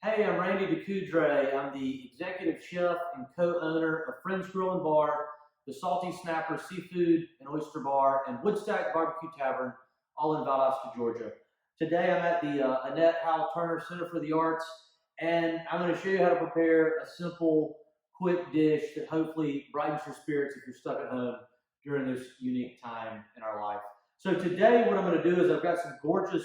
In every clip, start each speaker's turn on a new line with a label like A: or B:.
A: Hey, I'm Randy DeCoudres. I'm the executive chef and co-owner of Friends Grill and Bar, the Salty Snapper Seafood and Oyster Bar, and Woodstack Barbecue Tavern, all in Valdosta, Georgia. Today I'm at the Annette Howell Turner Center for the Arts, and I'm going to show you how to prepare a simple, quick dish that hopefully brightens your spirits if you're stuck at home during this unique time in our life. So today what I'm going to do is I've got some gorgeous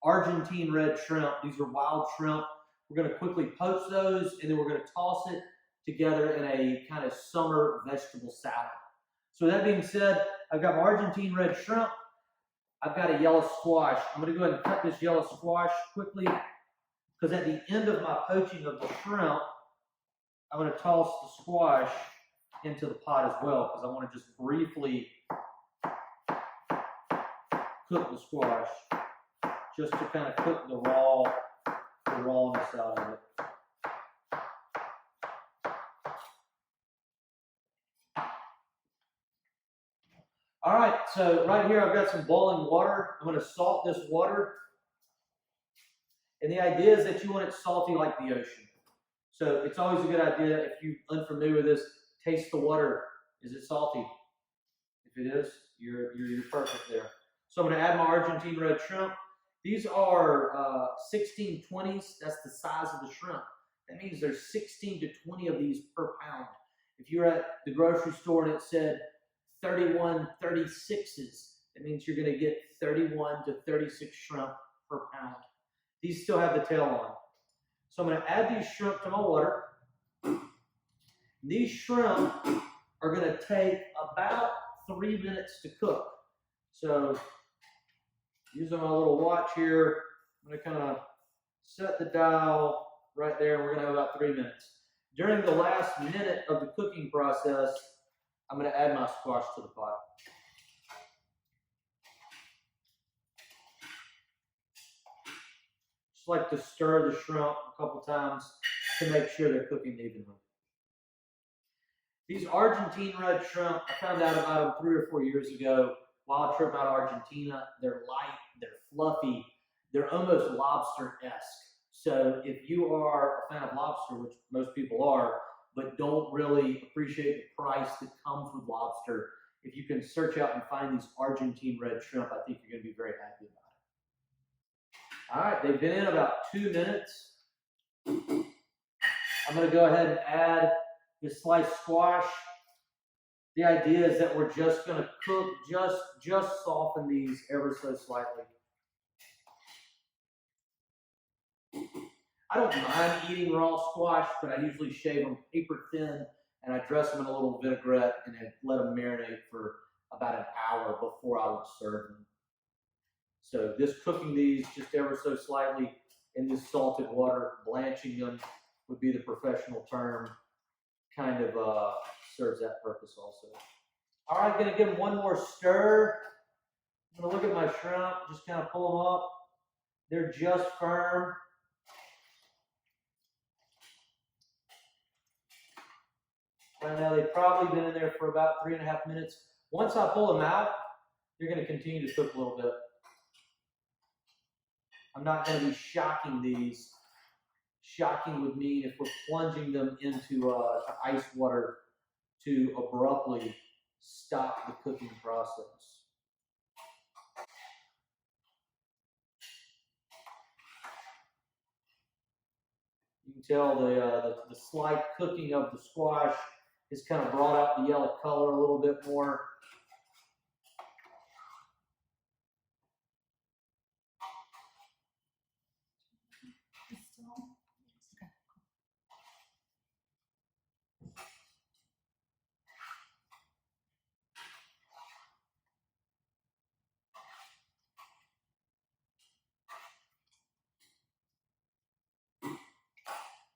A: Argentine red shrimp. These are wild shrimp. We're going to quickly poach those, and then we're going to toss it together in a kind of summer vegetable salad. So that being said, I've got my Argentine red shrimp. I've got a yellow squash. I'm going to go ahead and cut this yellow squash quickly, because at the end of my poaching of the shrimp, I'm going to toss the squash into the pot as well, because I want to just briefly cook the squash, just to kind of cook the rawness out of it. All right, so right here I've got some boiling water. I'm going to salt this water. And the idea is that you want it salty like the ocean. So it's always a good idea, if you're unfamiliar with this, taste the water. Is it salty? If it is, you're perfect there. So I'm going to add my Argentine red shrimp. These are 16/20s. That's the size of the shrimp. That means there's 16 to 20 of these per pound. If you're at the grocery store and it said 31 36s, that means you're going to get 31 to 36 shrimp per pound. These still have the tail on. So I'm going to add these shrimp to my water. These shrimp are going to take about 3 minutes to cook. So using my little watch here, I'm going to kind of set the dial right there, and we're going to have about 3 minutes. During the last minute of the cooking process, I'm going to add my squash to the pot. Just like to stir the shrimp a couple times to make sure they're cooking evenly. These Argentine red shrimp, I found out about them 3 or 4 years ago while I tripped out of Argentina. They're light, they're fluffy, they're almost lobster-esque. So if you are a fan of lobster, which most people are, but don't really appreciate the price that comes with lobster, if you can search out and find these Argentine red shrimp, I think you're going to be very happy about it. All right, they've been in about 2 minutes. I'm going to go ahead and add this sliced squash. The idea is that we're just going to cook, just soften these ever so slightly. I don't mind eating raw squash, but I usually shave them paper thin, and I dress them in a little vinaigrette and then let them marinate for about an hour before I would serve them. So just cooking these just ever so slightly in this salted water, blanching them would be the professional term, kind of serves that purpose also. All right, going to give them one more stir. I'm going to look at my shrimp, just kind of pull them up. They're just firm. Right now, they've probably been in there for about 3.5 minutes. Once I pull them out, they're going to continue to cook a little bit. I'm not going to be shocking these. Shocking would mean if we're plunging them into ice water to abruptly stop the cooking process. You can tell the slight cooking of the squash has kind of brought out the yellow color a little bit more.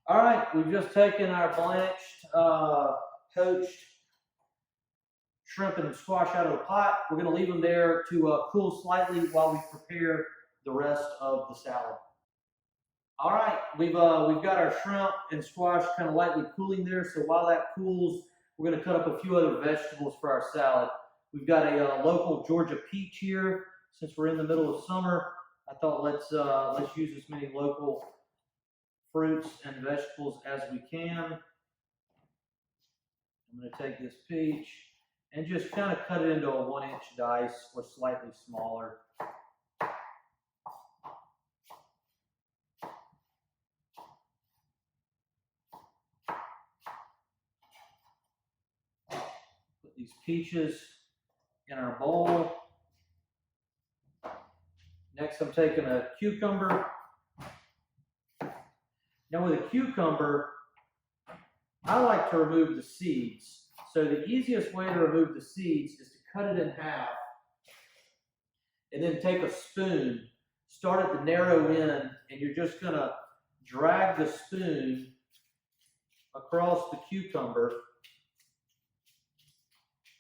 A: All right, we've just taken our blanched, poached shrimp and squash out of the pot. We're going to leave them there to cool slightly while we prepare the rest of the salad. All right, we've got our shrimp and squash kind of lightly cooling there. So while that cools, we're going to cut up a few other vegetables for our salad. We've got a local Georgia peach here. Since we're in the middle of summer, I thought let's use as many local fruits and vegetables as we can. I'm going to take this peach and just kind of cut it into a 1-inch dice or slightly smaller. Put these peaches in our bowl. Next, I'm taking a cucumber. Now with a cucumber, I like to remove the seeds. So the easiest way to remove the seeds is to cut it in half and then take a spoon, start at the narrow end, and you're just going to drag the spoon across the cucumber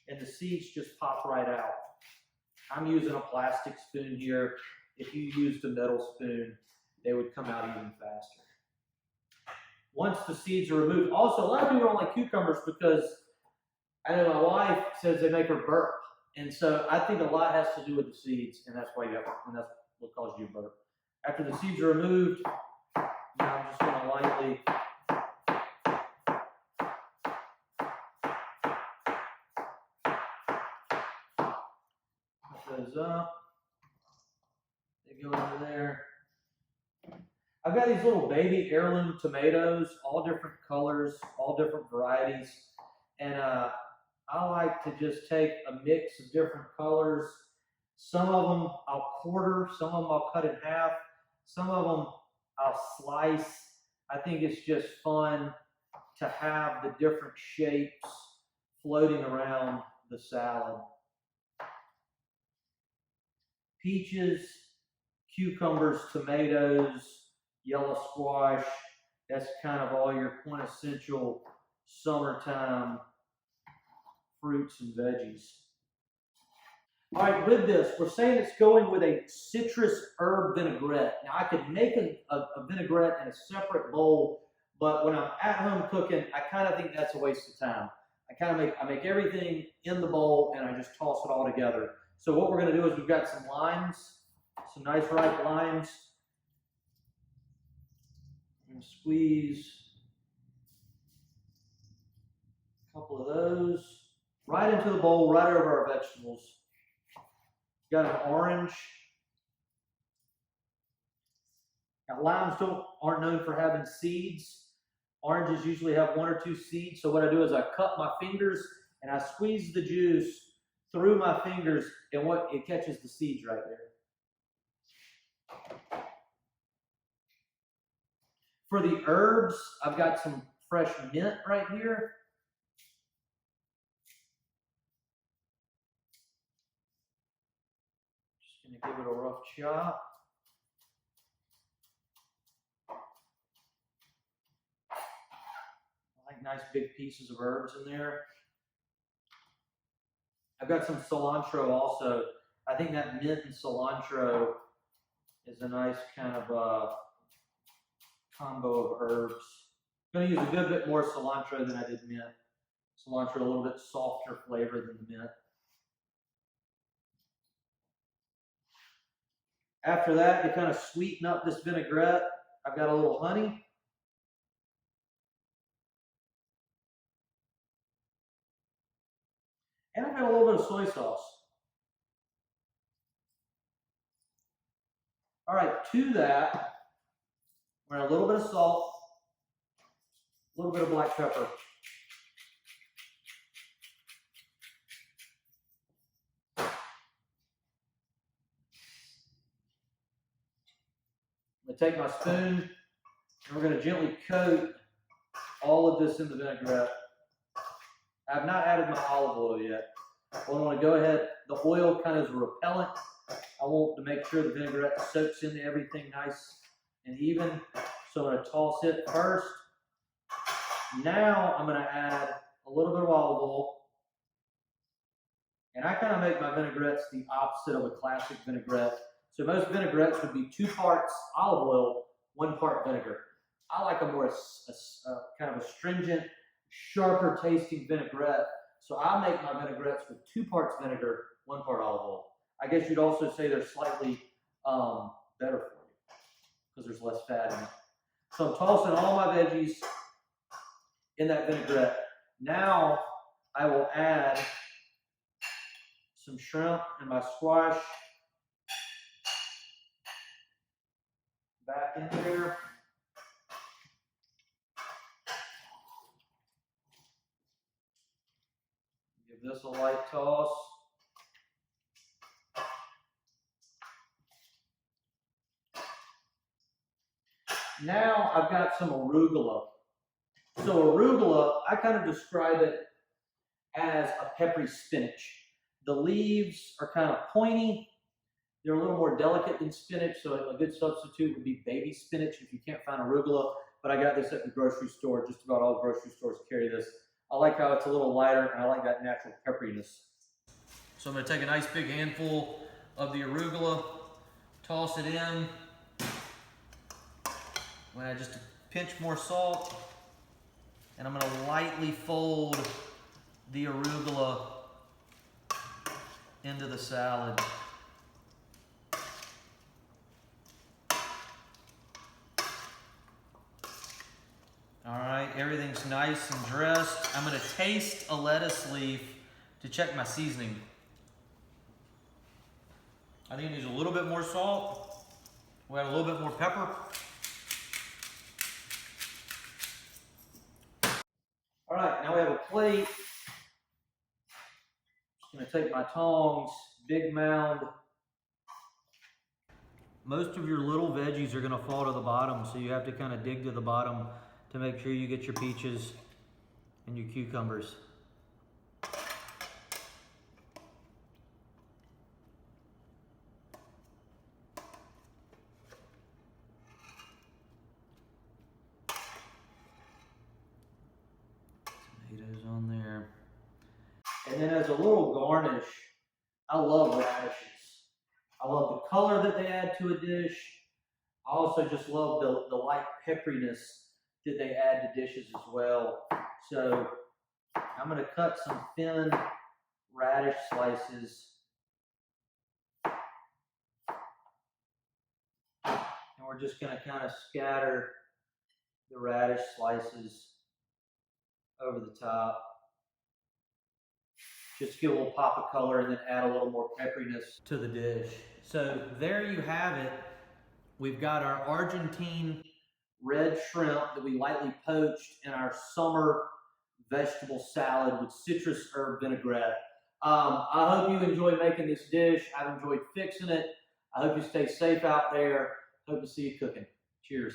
A: and the seeds just pop right out. I'm using a plastic spoon here. If you used a metal spoon, they would come out even faster. Once the seeds are removed, also a lot of people don't like cucumbers because I know my wife says they make her burp. And so I think a lot has to do with the seeds, and that's why you have, and that's what causes you to burp. After the seeds are removed, now I'm just going to lightly put those up. They go into there. I've got these little baby heirloom tomatoes, all different colors, all different varieties. And I like to just take a mix of different colors. Some of them I'll quarter, some of them I'll cut in half, some of them I'll slice. I think it's just fun to have the different shapes floating around the salad. Peaches, cucumbers, tomatoes, yellow squash, that's kind of all your quintessential summertime fruits and veggies. All right, with this, we're saying it's going with a citrus herb vinaigrette. Now, I could make a vinaigrette in a separate bowl, but when I'm at home cooking, I kind of think that's a waste of time. I make everything in the bowl and I just toss it all together. So what we're going to do is we've got some limes, some nice ripe limes. I'm going to squeeze a couple of those right into the bowl, right over our vegetables. Got an orange. Now, limes aren't known for having seeds. Oranges usually have 1 or 2 seeds. So what I do is I cut my fingers and I squeeze the juice through my fingers, and it catches the seeds right there. For the herbs, I've got some fresh mint right here. Just going to give it a rough chop. I like nice big pieces of herbs in there. I've got some cilantro also. I think that mint and cilantro is a nice kind of combo of herbs. I'm going to use a good bit more cilantro than I did mint. Cilantro a little bit softer flavor than the mint. After that, to kind of sweeten up this vinaigrette, I've got a little honey. And I've got a little bit of soy sauce. All right, to that, we're going to add a little bit of salt, a little bit of black pepper. I'm going to take my spoon, and we're going to gently coat all of this in the vinaigrette. I've not added my olive oil yet. I want to go ahead. The oil kind of is a repellent. I want to make sure the vinaigrette soaks into everything nice and even. So I'm going to toss it first. Now I'm going to add a little bit of olive oil. And I kind of make my vinaigrettes the opposite of a classic vinaigrette. So most vinaigrettes would be 2 parts olive oil, 1 part vinegar. I like a more kind of astringent, sharper tasting vinaigrette. So I make my vinaigrettes with 2 parts vinegar, 1 part olive oil. I guess you'd also say they're slightly better for you because there's less fat in it. So I'm tossing all my veggies in that vinaigrette. Now I will add some shrimp and my squash back in there. Give this a light toss. Now I've got some arugula. So arugula, I kind of describe it as a peppery spinach. The leaves are kind of pointy. They're a little more delicate than spinach, so a good substitute would be baby spinach if you can't find arugula. But I got this at the grocery store. Just about all grocery stores carry this. I like how it's a little lighter, and I like that natural pepperiness. So I'm going to take a nice big handful of the arugula, toss it in. I'm going to add just a pinch more salt, and I'm going to lightly fold the arugula into the salad. All right, everything's nice and dressed. I'm going to taste a lettuce leaf to check my seasoning. I think it needs a little bit more salt. We'll add a little bit more pepper. All right, now we have a plate. Just going to take my tongs, big mound. Most of your little veggies are going to fall to the bottom, so you have to kind of dig to the bottom to make sure you get your peaches and your cucumbers. Tomatoes on there. And then as a little garnish, I love radishes. I love the color that they add to a dish. I also just love the light pepperiness that they add to dishes as well. So I'm going to cut some thin radish slices. And we're just going to kind of scatter the radish slices over the top. Just give a little pop of color and then add a little more pepperiness to the dish. So there you have it. We've got our Argentine red shrimp that we lightly poached in our summer vegetable salad with citrus herb vinaigrette. I hope you enjoy making this dish. I've enjoyed fixing it. I hope you stay safe out there. Hope to see you cooking. Cheers.